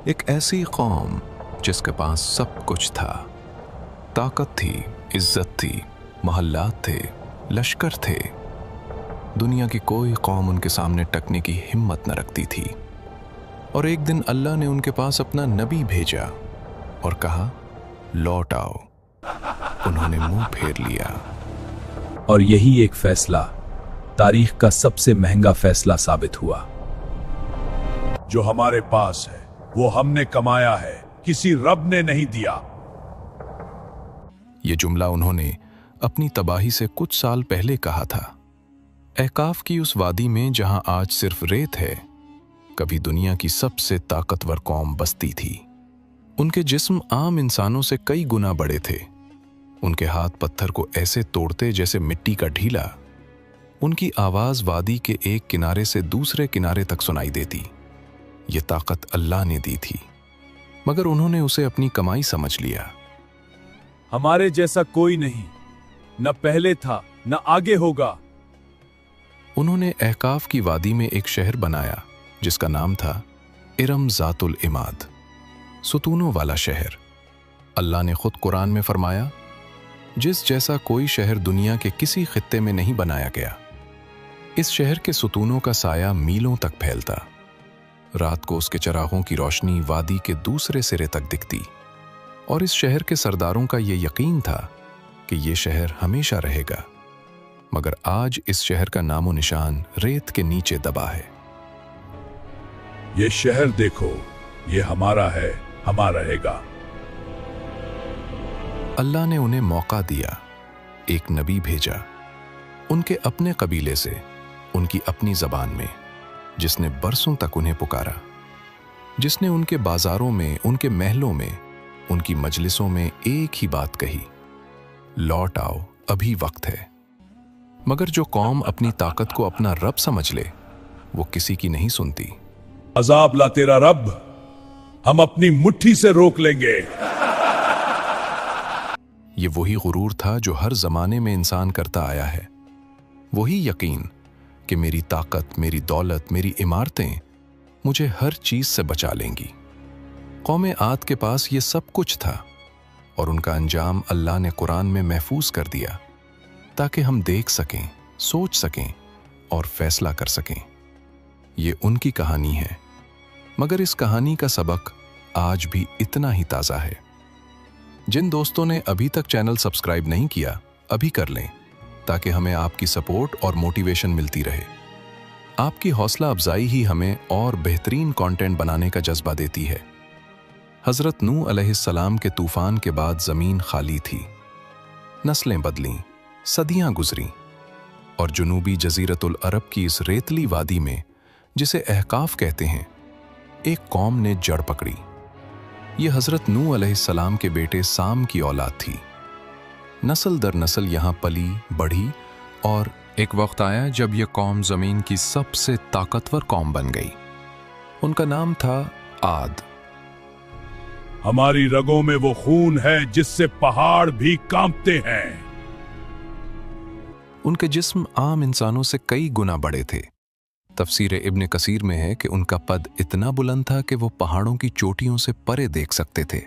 एक ऐसी कौम जिसके पास सब कुछ था। ताकत थी, इज्जत थी, महल्लात थे, लश्कर थे। दुनिया की कोई कौम उनके सामने टकने की हिम्मत न रखती थी। और एक दिन अल्लाह ने उनके पास अपना नबी भेजा और कहा, लौट आओ। उन्होंने मुंह फेर लिया। और यही एक फैसला तारीख का सबसे महंगा फैसला साबित हुआ। जो हमारे पास है वो हमने कमाया है, किसी रब ने नहीं दिया। ये जुमला उन्होंने अपनी तबाही से कुछ साल पहले कहा था। अहकाफ की उस वादी में जहां आज सिर्फ रेत है, कभी दुनिया की सबसे ताकतवर कौम बसती थी। उनके जिस्म आम इंसानों से कई गुना बड़े थे। उनके हाथ पत्थर को ऐसे तोड़ते जैसे मिट्टी का ढीला। उनकी आवाज वादी के एक किनारे से दूसरे किनारे तक सुनाई देती। ये ताकत अल्लाह ने दी थी, मगर उन्होंने उसे अपनी कमाई समझ लिया। हमारे जैसा कोई नहीं, न पहले था न आगे होगा। उन्होंने अहकाफ की वादी में एक शहर बनाया जिसका नाम था इरम ज़ातुल इमाद, सुतूनों वाला शहर। अल्लाह ने खुद कुरान में फरमाया, जिस जैसा कोई शहर दुनिया के किसी खित्ते में नहीं बनाया गया। इस शहर के सुतूनों का साया मीलों तक फैलता। रात को उसके चरागों की रोशनी वादी के दूसरे सिरे तक दिखती। और इस शहर के सरदारों का ये यकीन था कि ये शहर हमेशा रहेगा। मगर आज इस शहर का नामो निशान रेत के नीचे दबा है। ये शहर देखो, ये हमारा है, हमारा रहेगा। अल्लाह ने उन्हें मौका दिया, एक नबी भेजा, उनके अपने कबीले से, उनकी अपनी जबान में, जिसने बरसों तक उन्हें पुकारा, जिसने उनके बाजारों में, उनके महलों में, उनकी मजलिसों में एक ही बात कही, लौट आओ, अभी वक्त है। मगर जो कौम अपनी ताकत को अपना रब समझ ले, वो किसी की नहीं सुनती। अजाब ला तेरा रब, हम अपनी मुट्ठी से रोक लेंगे। ये वही गुरूर था जो हर जमाने में इंसान करता आया है। वही यकीन कि मेरी ताकत, मेरी दौलत, मेरी इमारतें मुझे हर चीज से बचा लेंगी। कौमे आद के पास ये सब कुछ था और उनका अंजाम अल्लाह ने कुरान में महफूज कर दिया ताकि हम देख सकें, सोच सकें और फैसला कर सकें। ये उनकी कहानी है, मगर इस कहानी का सबक आज भी इतना ही ताज़ा है। जिन दोस्तों ने अभी तक चैनल सब्सक्राइब नहीं किया, अभी कर लें ताकि हमें आपकी सपोर्ट और मोटिवेशन मिलती रहे। आपकी हौसला अफजाई ही हमें और बेहतरीन कंटेंट बनाने का जज्बा देती है। हज़रत नूह अलैहिस्सलाम के तूफान के बाद ज़मीन खाली थी। नस्लें बदलीं, सदियां गुजरीं और जुनूबी जज़ीरतुल अरब की इस रेतली वादी में, जिसे अहकाफ कहते हैं, एक कौम ने जड़ पकड़ी। ये हज़रत नूह अलैहिस्सलाम के बेटे साम की औलाद थी। नस्ल दर नस्ल यहाँ पली बढ़ी और एक वक्त आया जब यह कौम ज़मीन की सबसे ताकतवर कौम बन गई। उनका नाम था आद। हमारी रगों में वो खून है जिससे पहाड़ भी कांपते हैं। उनके जिस्म आम इंसानों से कई गुना बड़े थे। तफसीर इब्न कसीर में है कि उनका पद इतना बुलंद था कि वो पहाड़ों की चोटियों से परे देख सकते थे।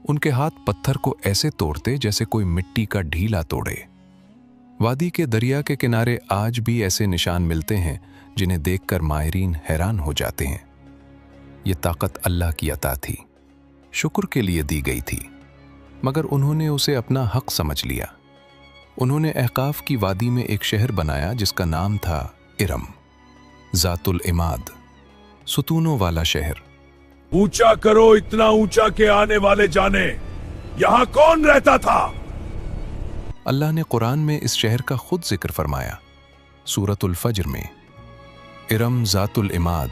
उनके हाथ पत्थर को ऐसे तोड़ते जैसे कोई मिट्टी का ढीला तोड़े। वादी के दरिया के किनारे आज भी ऐसे निशान मिलते हैं जिन्हें देखकर माहिरीन हैरान हो जाते हैं। ये ताकत अल्लाह की अता थी, शुक्र के लिए दी गई थी, मगर उन्होंने उसे अपना हक समझ लिया। उन्होंने अहकाफ की वादी में एक शहर बनाया जिसका नाम था इरम ज़ातुल इमाद, सुतूनों वाला शहर। ऊंचा करो, इतना ऊंचा के आने वाले जाने यहां कौन रहता था। अल्लाह ने कुरान में इस शहर का खुद जिक्र फरमाया सूरतुल फज्र में, इरम ज़ातुल इमाद,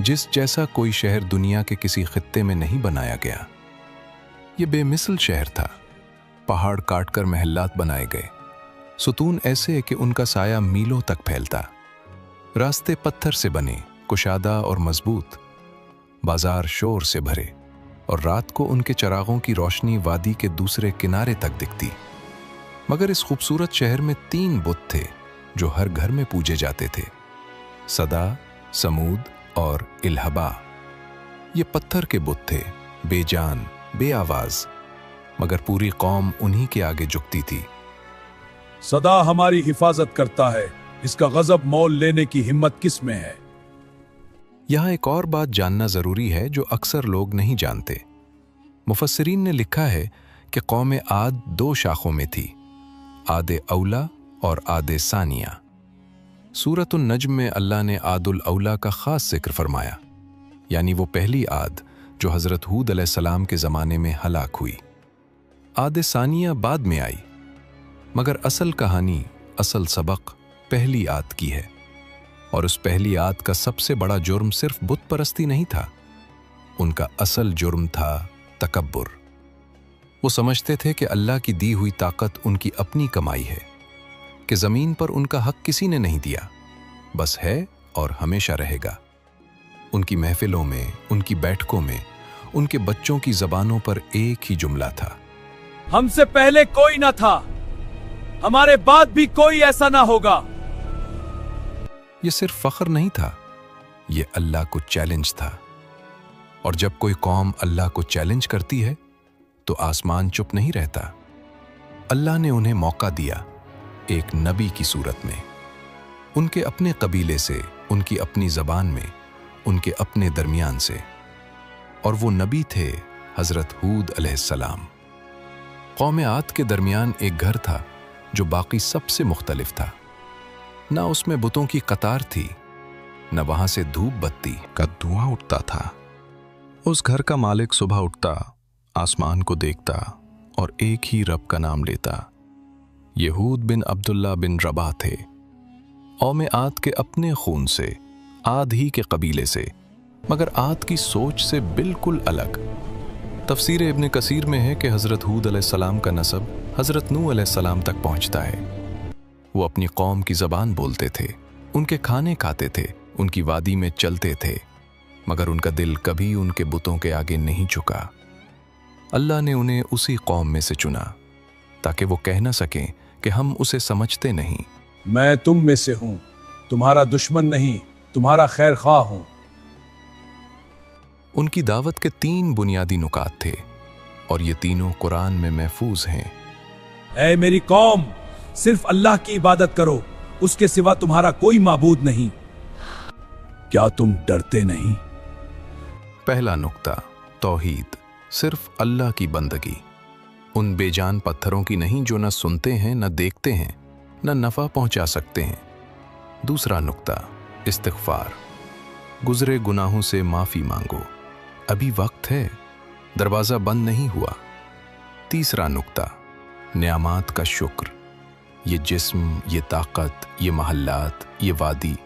जिस जैसा कोई शहर दुनिया के किसी खित्ते में नहीं बनाया गया। ये बेमिसल शहर था। पहाड़ काटकर महल्लात बनाए गए, सुतून ऐसे कि उनका साया मीलों तक फैलता। रास्ते पत्थर से बने, कुशादा और मजबूत। बाजार शोर से भरे और रात को उनके चरागों की रोशनी वादी के दूसरे किनारे तक दिखती। मगर इस खूबसूरत शहर में 3 बुत थे जो हर घर में पूजे जाते थे, सदा, समूद और इल्हबा। ये पत्थर के बुत थे, बेजान, बेआवाज, मगर पूरी कौम उन्हीं के आगे झुकती थी। सदा हमारी हिफाजत करता है, इसका गजब मोल लेने की हिम्मत किस में है? यहाँ एक और बात जानना जरूरी है जो अक्सर लोग नहीं जानते। मुफस्सिरीन ने लिखा है कि कौम आद दो शाखों में थी, आदे औला और आदे सानिया। सूरतुन नज्म में अल्लाह ने आदुल औला का खास जिक्र फरमाया, यानी वो पहली आद जो हज़रत हूद अलैहिस्सलाम के ज़माने में हलाक हुई। आदे सानिया बाद में आई, मगर असल कहानी, असल सबक पहली आद की है। और उस पहली आद का सबसे बड़ा जुर्म सिर्फ बुत परस्ती नहीं था, उनका असल जुर्म था तकब्बुर। वो समझते थे कि अल्लाह की दी हुई ताकत उनकी अपनी कमाई है, कि ज़मीन पर उनका हक किसी ने नहीं दिया, बस है और हमेशा रहेगा। उनकी महफिलों में, उनकी बैठकों में, उनके बच्चों की ज़बानों पर एक ही जुमला था, हमसे पहले कोई ना था, हमारे बाद भी कोई ऐसा ना होगा। ये सिर्फ फख्र नहीं था, ये अल्लाह को चैलेंज था। और जब कोई कौम अल्लाह को चैलेंज करती है तो आसमान चुप नहीं रहता। अल्लाह ने उन्हें मौका दिया एक नबी की सूरत में, उनके अपने कबीले से, उनकी अपनी ज़बान में, उनके अपने दरमियान से। और वो नबी थे हज़रत हूद अलैहिस्सलाम। कौम आद के दरमियान एक घर था जो बाकी सबसे मुख्तलिफ था। ना उसमें बुतों की कतार थी, न वहां से धूप बत्ती का धुआं उठता था। उस घर का मालिक सुबह उठता, आसमान को देखता और एक ही रब का नाम लेता। यहूद बिन अब्दुल्ला बिन रबा थे, कौम आद के अपने खून से, आद ही के कबीले से, मगर आद की सोच से बिल्कुल अलग। तफसीर इब्न कसीर में है कि हज़रत हूद अलैहिस्सलाम का नसब हज़रत नूह अलैहिस्सलाम तक पहुँचता है। वो अपनी कौम की ज़बान बोलते थे, उनके खाने खाते थे, उनकी वादी में चलते थे, मगर उनका दिल कभी उनके बुतों के आगे नहीं झुका। अल्लाह ने उन्हें उसी कौम में से चुना ताकि वो कह न सकें कि हम उसे समझते नहीं। मैं तुम में से हूं, तुम्हारा दुश्मन नहीं, तुम्हारा खैर ख्वाह हूं। उनकी दावत के 3 बुनियादी नुकात थे और ये तीनों कुरान में महफूज हैं। ऐ मेरी कौम, सिर्फ अल्लाह की इबादत करो, उसके सिवा तुम्हारा कोई माबूद नहीं। क्या तुम डरते नहीं? पहला नुक्ता, तौहीद, सिर्फ अल्लाह की बंदगी, उन बेजान पत्थरों की नहीं जो न सुनते हैं, न देखते हैं, न नफ़ा पहुंचा सकते हैं। दूसरा नुक्ता, इस्तिग़फ़ार, गुज़रे गुनाहों से माफ़ी मांगो, अभी वक्त है, दरवाज़ा बंद नहीं हुआ। तीसरा नुक्ता, नियामत का शुक्र, ये जिस्म, ये ताकत, ये महल्लात, ये वादी,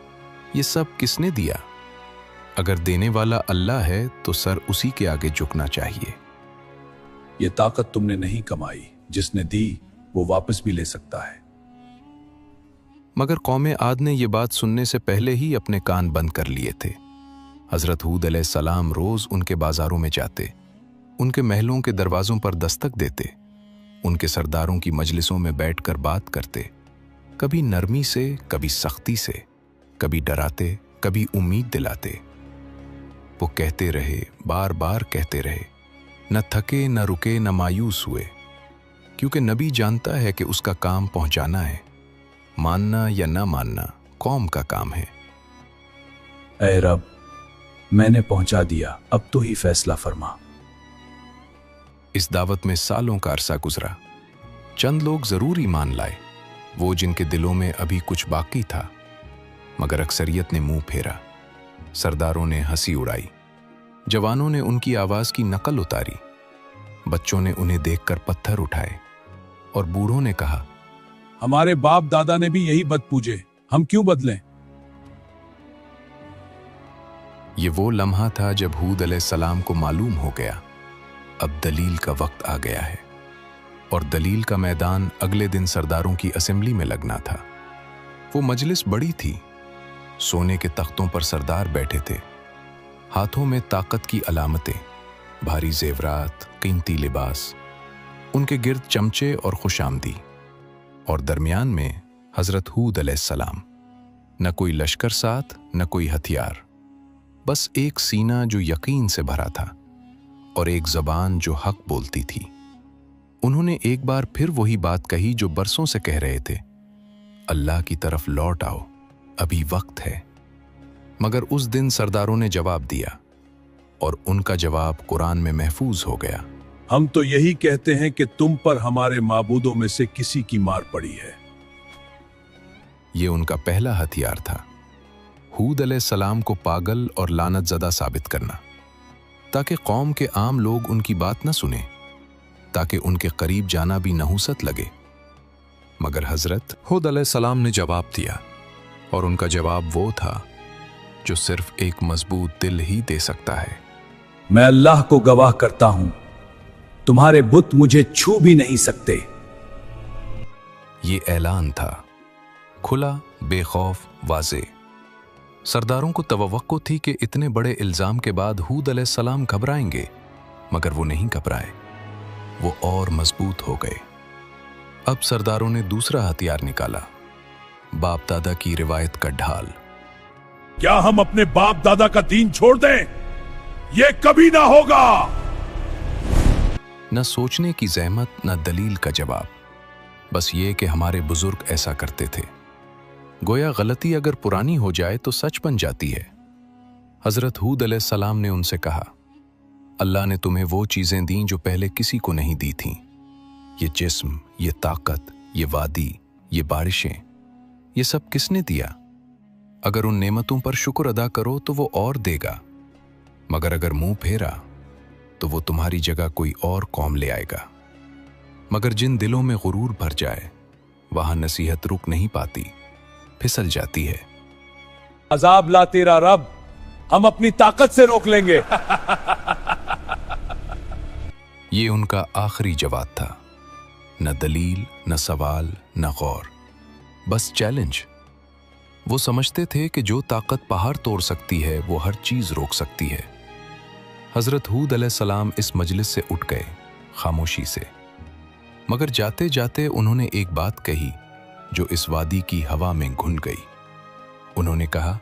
ये सब किसने दिया? अगर देने वाला अल्लाह है तो सर उसी के आगे झुकना चाहिए। ये ताकत तुमने नहीं कमाई, जिसने दी वो वापस भी ले सकता है। मगर कौम आद ने ये बात सुनने से पहले ही अपने कान बंद कर लिए थे। हज़रत हूद अलैहिस्सलाम रोज़ उनके बाज़ारों में जाते, उनके महलों के दरवाज़ों पर दस्तक देते, उनके सरदारों की मजलिसों में बैठकर बात करते, कभी नरमी से, कभी सख्ती से, कभी डराते, कभी उम्मीद दिलाते। वो कहते रहे, बार बार कहते रहे, न थके, न रुके, न मायूस हुए, क्योंकि नबी जानता है कि उसका काम पहुंचाना है। मानना या न मानना कौम का काम है। ऐ रब, मैंने पहुंचा दिया, अब तो ही फैसला फरमा। इस दावत में सालों का अरसा गुजरा। चंद लोग जरूर ईमान लाए, वो जिनके दिलों में अभी कुछ बाकी था, मगर अक्सरियत ने मुंह फेरा। सरदारों ने हंसी उड़ाई, जवानों ने उनकी आवाज की नकल उतारी, बच्चों ने उन्हें देखकर पत्थर उठाए और बूढ़ों ने कहा, हमारे बाप दादा ने भी यही बद पूजे, हम क्यों बदलें? ये वो लम्हा था जब हूद अलैहिस्सलाम को मालूम हो गया अब दलील का वक्त आ गया है। और दलील का मैदान अगले दिन सरदारों की असेंबली में लगना था। वो मजलिस बड़ी थी, सोने के तख्तों पर सरदार बैठे थे, हाथों में ताकत की अलामतें, भारी जेवरात, कीमती लिबास, उनके गिर्द चमचे और खुशामदी, और दरमियान में हजरत हूद अलैहिस्सलाम। न कोई लश्कर साथ, न कोई हथियार, बस एक सीना जो यकीन से भरा था और एक ज़बान जो हक बोलती थी। उन्होंने एक बार फिर वही बात कही जो बरसों से कह रहे थे, अल्लाह की तरफ लौट आओ, अभी वक्त है। मगर उस दिन सरदारों ने जवाब दिया और उनका जवाब कुरान में महफूज हो गया। हम तो यही कहते हैं कि तुम पर हमारे माबूदों में से किसी की मार पड़ी है। ये उनका पहला हथियार था, हूद अलैहिस्सलाम को पागल और लानत ज़दा साबित करना, ताकि कौम के आम लोग उनकी बात न सुने, ताकि उनके करीब जाना भी नहुसत लगे। मगर हजरत हूद अलैहिस्सलाम ने जवाब दिया, और उनका जवाब वो था जो सिर्फ एक मजबूत दिल ही दे सकता है। मैं अल्लाह को गवाह करता हूं, तुम्हारे बुत मुझे छू भी नहीं सकते। ये ऐलान था, खुला, बेखौफ, वाज़े। सरदारों को तवक्को थी कि इतने बड़े इल्जाम के बाद हूद अलैहिस्सलाम घबराएंगे, मगर वो नहीं घबराए, वो और मजबूत हो गए। अब सरदारों ने दूसरा हथियार निकाला, बाप दादा की रिवायत का ढाल। क्या हम अपने बाप दादा का दीन छोड़ दें? ये कभी ना होगा। न सोचने की ज़हमत, न दलील का जवाब, बस ये कि हमारे बुजुर्ग ऐसा करते थे। गोया गलती अगर पुरानी हो जाए तो सच बन जाती है। हजरत हूद अलैहिस्सलाम ने उनसे कहा, अल्लाह ने तुम्हें वो चीजें दी जो पहले किसी को नहीं दी थीं। ये जिस्म, ये ताकत, ये वादी, ये बारिशें, ये सब किसने दिया? अगर उन नेमतों पर शुक्र अदा करो तो वो और देगा, मगर अगर मुंह फेरा तो वो तुम्हारी जगह कोई और कौम ले आएगा। मगर जिन दिलों में गुरूर भर जाए, वहां नसीहत रुक नहीं पाती, फिसल जाती है। अजाब ला तेरा रब, हम अपनी ताकत से रोक लेंगे। ये उनका आखिरी जवाब था, न दलील, न सवाल, न गौर, बस चैलेंज। वो समझते थे कि जो ताकत पहाड़ तोड़ सकती है वो हर चीज रोक सकती है। हजरत हूद अलैहिस्सलाम इस मजलिस से उठ गए, खामोशी से। मगर जाते जाते उन्होंने एक बात कही जो इस वादी की हवा में घुल गई। उन्होंने कहा,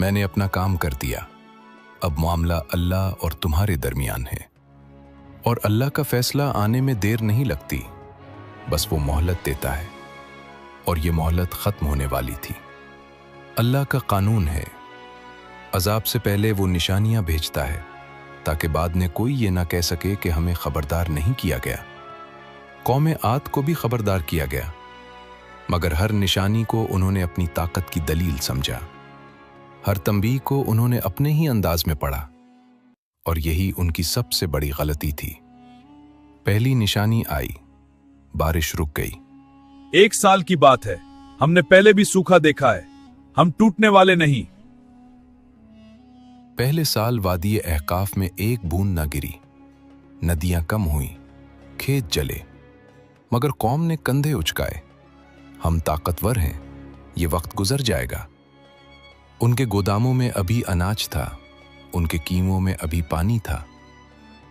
मैंने अपना काम कर दिया, अब मामला अल्लाह और तुम्हारे दरमियान है, और अल्लाह का फैसला आने में देर नहीं लगती, बस वो मोहलत देता है, और ये मोहलत खत्म होने वाली थी। अल्लाह का कानून है, अजाब से पहले वो निशानियां भेजता है ताकि बाद में कोई ये ना कह सके कि हमें खबरदार नहीं किया गया। कौम आद को भी खबरदार किया गया, मगर हर निशानी को उन्होंने अपनी ताकत की दलील समझा। हर तंबीह को उन्होंने अपने ही अंदाज में पढ़ा, और यही उनकी सबसे बड़ी गलती थी। पहली निशानी आई, बारिश रुक गई। 1 साल की बात है, हमने पहले भी सूखा देखा है, हम टूटने वाले नहीं। पहले साल वादी अहकाफ में एक बूंद न गिरी, नदियां कम हुई, खेत जले, मगर कौम ने कंधे उचकाए, हम ताकतवर हैं, ये वक्त गुजर जाएगा। उनके गोदामों में अभी अनाज था, उनके कीमों में अभी पानी था,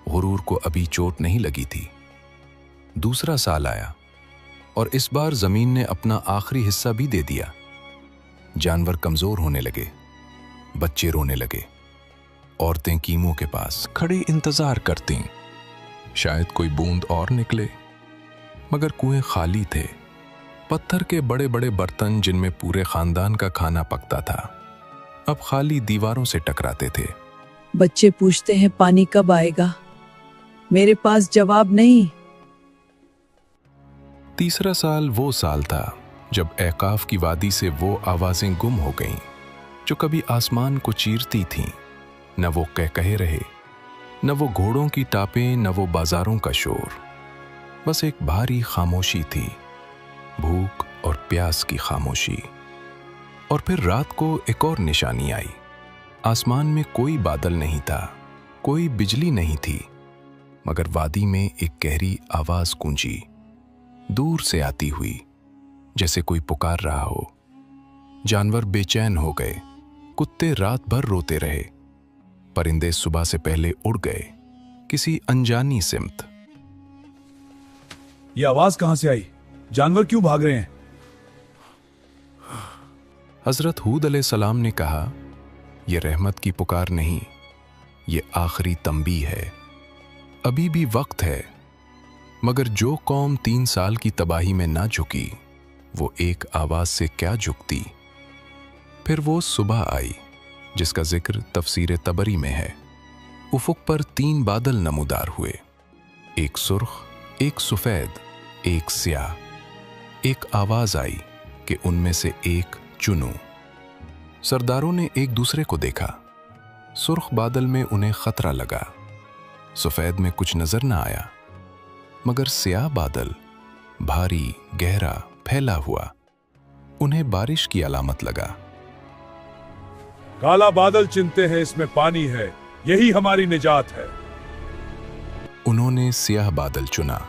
गुरूर को अभी चोट नहीं लगी थी। दूसरा साल आया, और इस बार जमीन ने अपना आखिरी हिस्सा भी दे दिया। जानवर कमजोर होने लगे, बच्चे रोने लगे, औरतें कीमों के पास खड़ी इंतजार करती, शायद कोई बूंद और निकले, मगर कुएं खाली थे। पत्थर के बड़े बड़े बर्तन जिनमें पूरे खानदान का खाना पकता था, अब खाली दीवारों से टकराते थे। बच्चे पूछते हैं पानी कब आएगा, मेरे पास जवाब नहीं। तीसरा साल वो साल था जब ऐकाफ की वादी से वो आवाजें गुम हो गईं जो कभी आसमान को चीरती थीं। न वो कह रहे, न वो घोड़ों की टापें, न वो बाजारों का शोर, बस एक भारी खामोशी थी, भूख और प्यास की खामोशी। और फिर रात को एक और निशानी आई। आसमान में कोई बादल नहीं था, कोई बिजली नहीं थी, मगर वादी में एक गहरी आवाज गूंजी, दूर से आती हुई, जैसे कोई पुकार रहा हो। जानवर बेचैन हो गए, कुत्ते रात भर रोते रहे, परिंदे सुबह से पहले उड़ गए किसी अनजानी सिमत। ये आवाज कहां से आई? जानवर क्यों भाग रहे हैं? हजरत हूद अलैहिस्सलाम ने कहा, ये रहमत की पुकार नहीं, ये आखिरी तंबी है। अभी भी वक्त है। मगर जो कौम 3 साल की तबाही में ना झुकी, वो एक आवाज से क्या झुकती। फिर वो सुबह आई जिसका जिक्र तफसीर तबरी में है। उफुक पर 3 बादल नमूदार हुए, एक सुर्ख, एक सफेद, एक स्याह। एक आवाज आई कि उनमें से एक चुनो। सरदारों ने एक दूसरे को देखा। सुर्ख बादल में उन्हें खतरा लगा, सफेद में कुछ नजर ना आया, मगर स्याह बादल भारी, गहरा, फैला हुआ उन्हें बारिश की अलामत लगा। काला बादल चिनते हैं, इसमें पानी है, यही हमारी निजात है। उन्होंने स्याह बादल चुना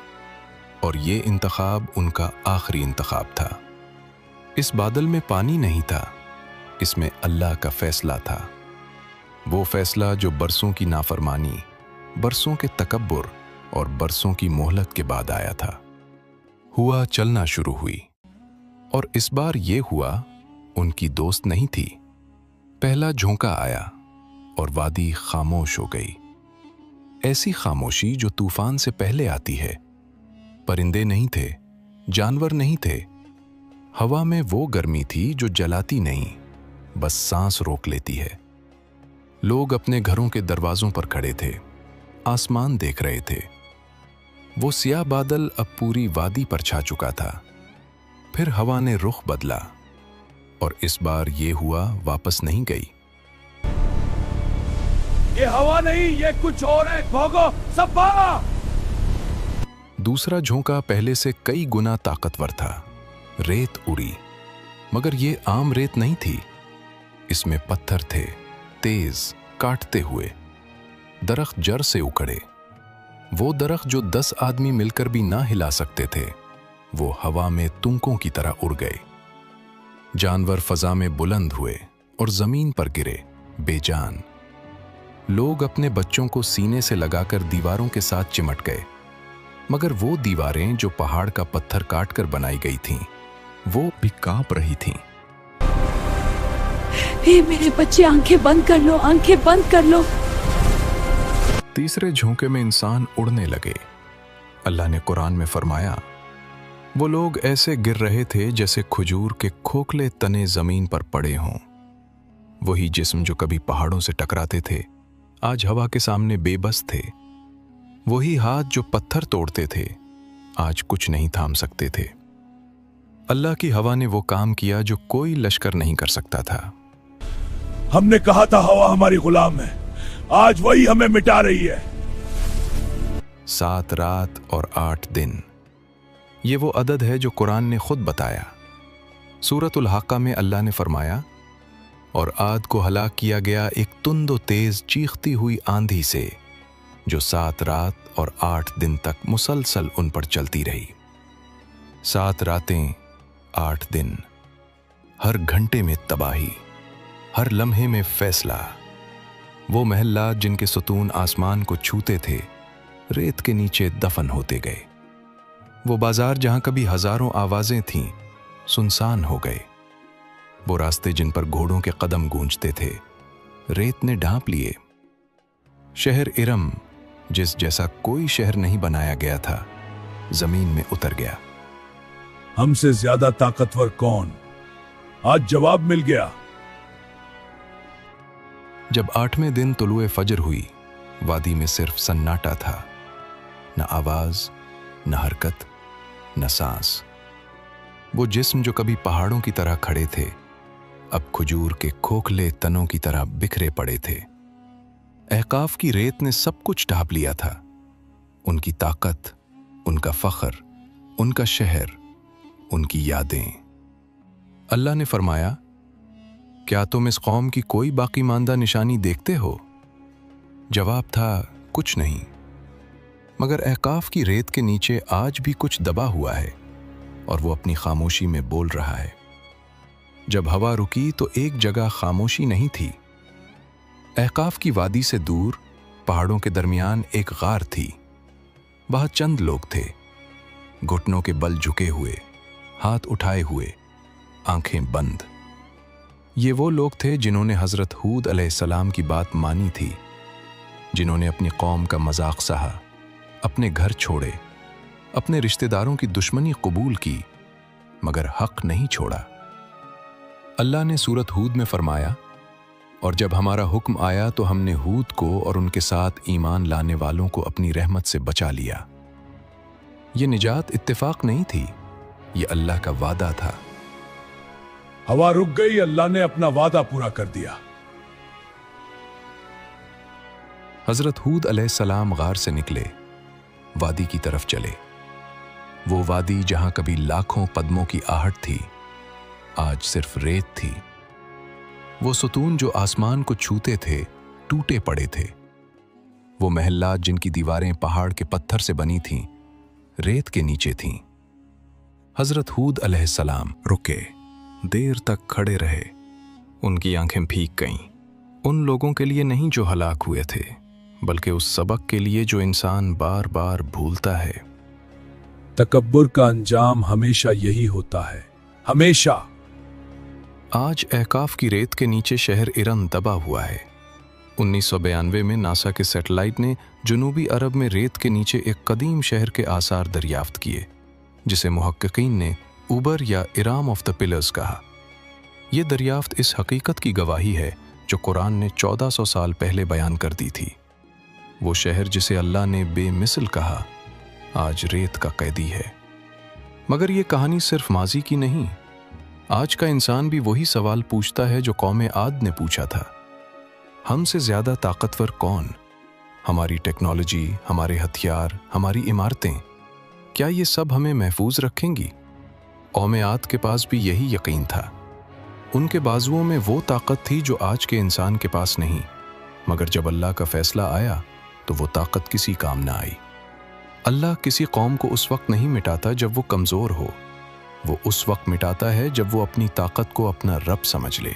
और ये इंतखाब उनका आखिरी इंतखाब था। इस बादल में पानी नहीं था, इसमें अल्लाह का फैसला था। वो फैसला जो बरसों की नाफरमानी, बरसों के तकब्बुर और बरसों की मोहलत के बाद आया था। हुआ चलना शुरू हुई, और इस बार ये हुआ उनकी दोस्त नहीं थी। पहला झोंका आया और वादी खामोश हो गई। ऐसी खामोशी जो तूफान से पहले आती है। परिंदे नहीं थे, जानवर नहीं थे। हवा में वो गर्मी थी जो जलाती नहीं, बस सांस रोक लेती है। लोग अपने घरों के दरवाजों पर खड़े थे, आसमान देख रहे थे। वो स्याह बादल अब पूरी वादी पर छा चुका था। फिर हवा ने रुख बदला, और इस बार ये हुआ वापस नहीं गई। ये हवा नहीं, ये कुछ और है, भागो सब भागो। दूसरा झोंका पहले से कई गुना ताकतवर था। रेत उड़ी, मगर ये आम रेत नहीं थी। इसमें पत्थर थे, तेज, काटते हुए। दरख्त जड़ से उखड़े। वो दरख्त जो 10 आदमी मिलकर भी ना हिला सकते थे, वो हवा में तुंकों की तरह उड़ गए। जानवर फजा में बुलंद हुए और जमीन पर गिरे, बेजान। लोग अपने बच्चों को सीने से लगाकर दीवारों के साथ चिमट गए, मगर वो दीवारें जो पहाड़ का पत्थर काटकर बनाई गई थीं, वो भी कांप रही थीं। हे मेरे बच्चे, आंखें बंद कर लो, आंखें बंद कर लो। तीसरे झोंके में इंसान उड़ने लगे। अल्लाह ने कुरान में फरमाया, वो लोग ऐसे गिर रहे थे जैसे खजूर के खोखले तने जमीन पर पड़े हों। वही जिस्म जो कभी पहाड़ों से टकराते थे, आज हवा के सामने बेबस थे। वही हाथ जो पत्थर तोड़ते थे, आज कुछ नहीं थाम सकते थे। अल्लाह की हवा ने वो काम किया जो कोई लश्कर नहीं कर सकता था। हमने कहा था हवा हमारी गुलाम है, आज वही हमें मिटा रही है। 7 रात और 8 दिन, ये वो अदद है जो कुरान ने खुद बताया। सूरतुल हाका में अल्लाह ने फरमाया, और आद को हलाक किया गया एक तुंदो तेज चीखती हुई आंधी से, जो 7 रात और 8 दिन तक मुसलसल उन पर चलती रही। 7 रातें, 8 दिन, हर घंटे में तबाही, हर लम्हे में फैसला। वो महल्ला जिनके सुतून आसमान को छूते थे, रेत के नीचे दफन होते गए। वो बाजार जहां कभी हजारों आवाजें थीं, सुनसान हो गए। वो रास्ते जिन पर घोड़ों के कदम गूंजते थे, रेत ने ढांप लिए। शहर इरम, जिस जैसा कोई शहर नहीं बनाया गया था, जमीन में उतर गया। हमसे ज्यादा ताकतवर कौन? आज जवाब मिल गया। जब 8वें दिन तुलुए फजर हुई, वादी में सिर्फ सन्नाटा था। न आवाज, न हरकत, न सांस। वो जिस्म जो कभी पहाड़ों की तरह खड़े थे, अब खजूर के खोखले तनों की तरह बिखरे पड़े थे। अहकाफ की रेत ने सब कुछ ढांप लिया था। उनकी ताकत, उनका फख्र, उनका शहर, उनकी यादें। अल्लाह ने फरमाया, क्या तुम इस कौम की कोई बाकी मानदा निशानी देखते हो? जवाब था, कुछ नहीं। मगर अहकाफ की रेत के नीचे आज भी कुछ दबा हुआ है, और वो अपनी खामोशी में बोल रहा है। जब हवा रुकी तो एक जगह खामोशी नहीं थी। अहकाफ की वादी से दूर पहाड़ों के दरमियान एक गार थी। वहां चंद लोग थे, घुटनों के बल झुके हुए, हाथ उठाए हुए, आंखें बंद। یہ وہ لوگ تھے جنہوں نے حضرت ہود علیہ السلام کی بات مانی تھی، جنہوں نے اپنی قوم کا مذاق سہا، اپنے گھر چھوڑے، اپنے رشتہ داروں کی دشمنی قبول کی، مگر حق نہیں چھوڑا۔ اللہ نے سورۃ ہود میں فرمایا، اور جب ہمارا حکم آیا تو ہم نے ہود کو اور ان کے ساتھ ایمان لانے والوں کو اپنی رحمت سے بچا لیا۔ یہ نجات اتفاق نہیں تھی، یہ اللہ کا وعدہ تھا۔ ہوا رک گئی، اللہ نے اپنا وعدہ پورا کر دیا۔ حضرت ہود علیہ السلام غار سے نکلے، وادی کی طرف چلے۔ وہ وادی جہاں کبھی لاکھوں قدموں کی آہٹ تھی، آج صرف ریت تھی۔ وہ ستون جو آسمان کو چھوتے تھے ٹوٹے پڑے تھے۔ وہ محلات جن کی دیواریں پہاڑ کے پتھر سے بنی تھیں، ریت کے نیچے تھیں۔ حضرت ہود علیہ السلام رکے، دیر تک کھڑے رہے۔ ان کی آنکھیں بھیگ گئیں، ان لوگوں کے لیے نہیں جو ہلاک ہوئے تھے، بلکہ اس سبق کے لیے جو انسان بار بار بھولتا ہے۔ تکبر کا انجام ہمیشہ یہی ہوتا ہے، ہمیشہ۔ آج احقاف کی ریت کے نیچے شہر ارم دبا ہوا ہے۔ 1992 میں ناسا کے سیٹلائٹ نے جنوبی عرب میں ریت کے نیچے ایک قدیم شہر کے آثار دریافت کیے، جسے محققین نے اوبر یا ارام آف دا پلرز کہا۔ یہ دریافت اس حقیقت کی گواہی ہے جو قرآن نے 1400 سال پہلے بیان کر دی تھی۔ وہ شہر جسے اللہ نے بے مثل کہا، آج ریت کا قیدی ہے۔ مگر یہ کہانی صرف ماضی کی نہیں، آج کا انسان بھی وہی سوال پوچھتا ہے جو قوم عاد نے پوچھا تھا۔ ہم سے زیادہ طاقتور کون؟ ہماری ٹیکنالوجی، ہمارے ہتھیار، ہماری عمارتیں، کیا یہ سب ہمیں محفوظ رکھیں گی؟ قوم عاد کے پاس بھی یہی یقین تھا۔ ان کے بازوؤں میں وہ طاقت تھی جو آج کے انسان کے پاس نہیں، مگر جب اللہ کا فیصلہ آیا تو وہ طاقت کسی کام نہ آئی۔ اللہ کسی قوم کو اس وقت نہیں مٹاتا جب وہ کمزور ہو، وہ اس وقت مٹاتا ہے جب وہ اپنی طاقت کو اپنا رب سمجھ لے۔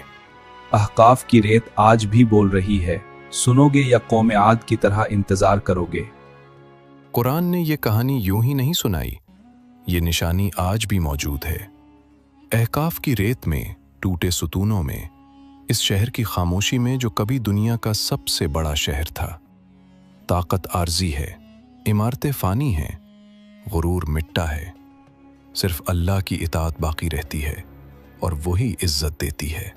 احقاف کی ریت آج بھی بول رہی ہے، سنو گے یا قوم عاد کی طرح انتظار کرو گے؟ قرآن نے یہ کہانی یوں ہی نہیں سنائی، یہ نشانی آج بھی موجود ہے۔ احقاف کی ریت میں، ٹوٹے ستونوں میں، اس شہر کی خاموشی میں جو کبھی دنیا کا سب سے بڑا شہر تھا۔ طاقت عارضی ہے، عمارتیں فانی ہیں، غرور مٹا ہے، صرف اللہ کی اطاعت باقی رہتی ہے، اور وہی عزت دیتی ہے۔